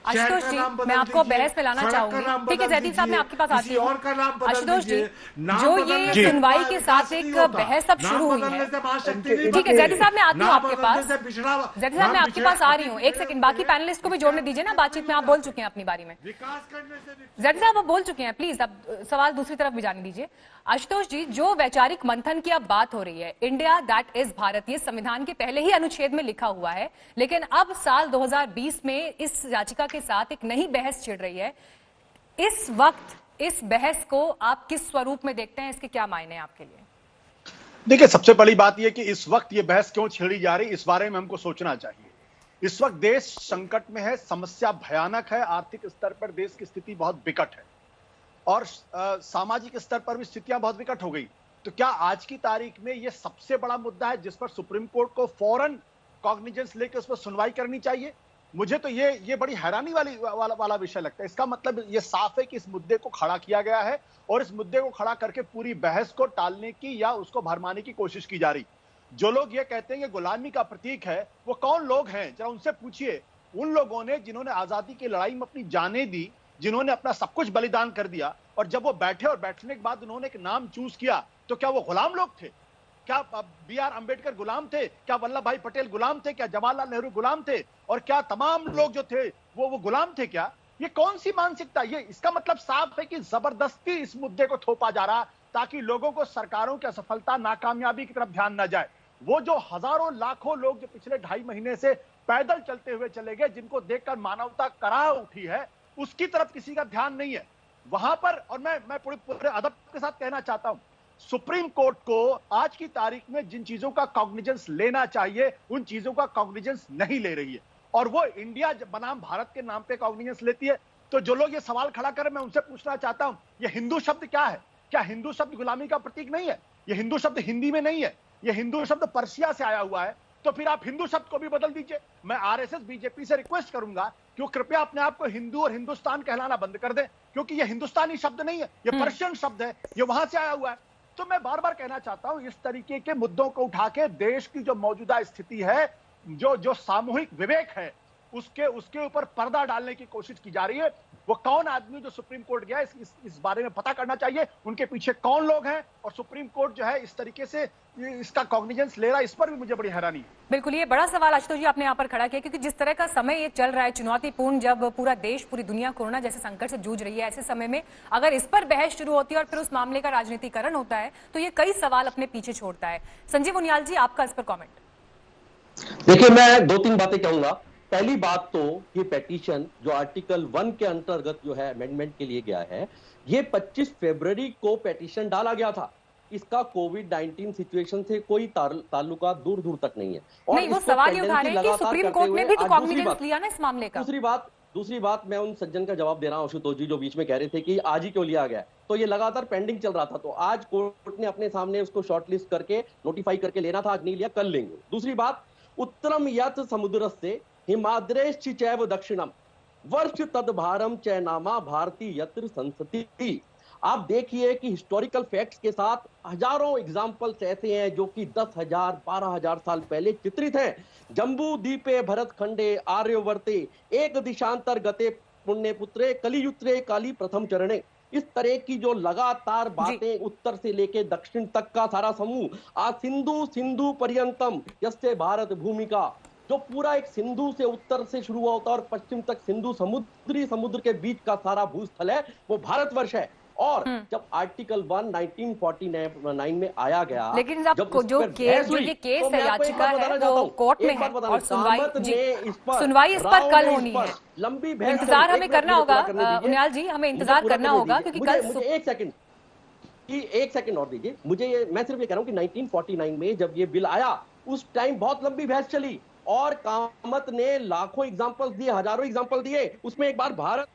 शहर आशुतोष का जी, नाम मैं बदल आपको दीजिए, बहस में लाना सड़क का चाहूंगी। नाम ठीक है बदल जयदीप साहब, मैं दीजिए, आपके पास आती किसी हूँ। और का नाम बदल आशुतोष जी, दीजिए। नाम जो बदलने ये से सुनवाई के विकास साथ नहीं एक होता। बहस अब शुरू नाम हुई बदलने है। से महाशक्ति नहीं ठीक है बनती। जयदीप साहब, मैं आती हूँ नाम आपके बदलने पास। से पिछड़ा, जयदीप साहब, मैं आपके पास आ रही हूँ, एक सेकंड, बाकी पैनलिस्ट को भी जोड़ने दीजिए ना बातचीत में। आप बोल चुके हैं अपनी बारी में। विकास करने से विकसित जैद साहब, होते आप बोल चुके हैं, प्लीज अब सवाल दूसरी तरफ भी जाने दीजिए। आशुतोष जी, जो वैचारिक मंथन की अब बात हो रही है, इंडिया दैट इज भारत, ये संविधान के पहले ही अनुच्छेद में लिखा हुआ है, लेकिन अब साल 2020 में इस याचिका के साथ एक नई बहस छिड़ रही है। इस वक्त इस बहस को आप किस स्वरूप में देखते हैं? इसके क्या मायने हैं आपके लिए? देखिए, सबसे बड़ी बात यह कि इस वक्त ये बहस क्यों छेड़ी जा रही, इस बारे में हमको सोचना चाहिए। इस वक्त देश संकट में है, समस्या भयानक है, आर्थिक स्तर पर देश की स्थिति बहुत विकट है और सामाजिक स्तर पर भी स्थितियां बहुत विकट हो गई। तो क्या आज की तारीख में यह सबसे बड़ा मुद्दा है जिस पर सुप्रीम कोर्ट को फौरन कॉग्निजेंस लेकर उस पर सुनवाई करनी चाहिए? मुझे तो ये बड़ी हैरानी वाला विषय लगता है। इसका मतलब ये साफ है कि इस मुद्दे को खड़ा किया गया है और इस मुद्दे को खड़ा करके पूरी बहस को टालने की या उसको भरमाने की कोशिश की जा रही। जो लोग ये कहते हैं कि गुलामी का प्रतीक है, वो कौन लोग हैं? जरा उनसे पूछिए। उन लोगों ने जिन्होंने आजादी की लड़ाई में अपनी जानें दी, जिन्होंने अपना सब कुछ बलिदान कर दिया, और जब वो बैठे और बैठने के बाद उन्होंने एक नाम चूज किया, तो क्या वो गुलाम लोग थे? क्या बी.आर. अंबेडकर गुलाम थे? क्या वल्लभ भाई पटेल गुलाम थे? क्या जवाहरलाल नेहरू गुलाम थे? और क्या तमाम लोग जो थे वो गुलाम थे क्या? ये कौन सी मानसिकता? ये इसका मतलब साफ है कि जबरदस्ती इस मुद्दे को थोपा जा रहा ताकि लोगों को सरकारों की असफलता, नाकामयाबी की तरफ ध्यान न जाए। वो जो हजारों लाखों लोग जो पिछले 2.5 महीने से पैदल चलते हुए चले गए, जिनको देखकर मानवता कराह उठी है, उसकी तरफ किसी का ध्यान नहीं है वहां पर। और मैं पूरे अदब के साथ कहना चाहता हूं, सुप्रीम कोर्ट को आज की तारीख में जिन चीजों का कॉग्निजेंस लेना चाहिए, उन चीजों का कॉग्निजेंस नहीं ले रही है, और वो इंडिया बनाम भारत के नाम पे कॉग्निजेंस लेती है। तो जो लोग ये सवाल खड़ा करें, मैं उनसे पूछना चाहता हूं, ये हिंदू शब्द क्या है? क्या हिंदू शब्द गुलामी का प्रतीक नहीं है? ये हिंदू शब्द हिंदी में नहीं है, ये हिंदू शब्द पर्शिया से आया हुआ है। तो फिर आप हिंदू शब्द को भी बदल दीजिए। मैं आरएसएस, बीजेपी से रिक्वेस्ट करूंगा कि वो कृपया अपने आप को हिंदू और हिंदुस्तान कहलाना बंद कर दें, क्योंकि ये हिंदुस्तानी शब्द नहीं है, ये पर्शियन शब्द है, ये वहां से आया हुआ है। तो मैं बार बार कहना चाहता हूं, इस तरीके के मुद्दों को उठा के देश की जो मौजूदा स्थिति है, जो सामूहिक विवेक है, उसके ऊपर पर्दा डालने की कोशिश की जा रही है। वो कौन आदमी जो सुप्रीम कोर्ट गया, इस बारे में पता करना चाहिए, उनके पीछे कौन लोग हैं, और सुप्रीम कोर्ट जो है इस तरीके से इसका कॉग्निजेंस ले रहा है, इस पर भी मुझे बड़ी हैरानी है। बिल्कुल, ये बड़ा सवाल आशुतोष जी आपने यहाँ पर खड़ा किया, क्योंकि जिस तरह का समय ये चल रहा है चुनौतीपूर्ण, जब पूरा देश, पूरी दुनिया कोरोना जैसे संकट से जूझ रही है, ऐसे समय में अगर इस पर बहस शुरू होती है और फिर उस मामले का राजनीतिकरण होता है, तो ये कई सवाल अपने पीछे छोड़ता है। संजीव उनियाल जी, आपका इस पर कॉमेंट। देखिए, मैं 2-3 बातें कहूंगा। पहली बात तो ये पेटिशन जो आर्टिकल 1 के अंतर्गत जो है अमेंडमेंट के लिए गया है, ये 25 फरवरी को पेटिशन डाला गया था। इसका कोविड-19 सिचुएशन से कोई ताल्लुका दूर दूर तक नहीं है। और नहीं, वो सवाल ये उठा रहे हैं कि सुप्रीम कोर्ट ने भी तो कॉग्निजेंस लिया ना इस मामले का। दूसरी बात मैं उन सज्जन का जवाब दे रहा हूं, आशुतोष जी, जो बीच में कह रहे थे कि आज ही क्यों लिया गया, तो ये लगातार पेंडिंग चल रहा था। तो आज कोर्ट ने अपने सामने उसको शॉर्टलिस्ट करके नोटिफाई करके लेना था, आज नहीं लिया, कल लेंगे। दूसरी बात, उत्तरम यत् समुद्रस्य हिमाद्रेश्च चैव दक्षिणम वर्ष तद्भारम चैनामा भारती यत्र संसति। आप देखिए कि हिस्टोरिकल फैक्ट्स के साथ हजारों एग्जाम्पल्स ऐसे हैं जो कि 10,000 12,000 साल पहले चित्रित हैं। जम्बू द्वीपे भरत खंडे आर्यवर्ते एक दिशांतर गते पुण्य पुत्रे कलियुत्रे काली प्रथम चरणे। इस तरह की जो लगातार बातें उत्तर से लेके दक्षिण तक का सारा समूह, आज सिंधु पर्यंतम यस्य भारत भूमिका, जो पूरा एक सिंधु से उत्तर से शुरू होता है और पश्चिम तक सिंधु समुद्र के बीच का सारा भूस्थल है, वो भारतवर्ष है। और जब आर्टिकल 1 1949 में आया गया, लेकिन जब जो ये केस है, याचिका है, वो कोर्ट में है और सुनवाई इस पर कल होनी है। लंबी इंतजार हमें करना होगा उनियाल जी, हमें इंतजार करना होगा, क्योंकि कल एक सेकंड और दीजिए मुझे। मैं सिर्फ ये कह रहा हूं कि 1949 में जब ये बिल आया, उस टाइम बहुत लंबी बहस चली और कामत ने लाखों एग्जांपल्स दिए, हजारों एग्जांपल दिए। उसमें एक बार भारत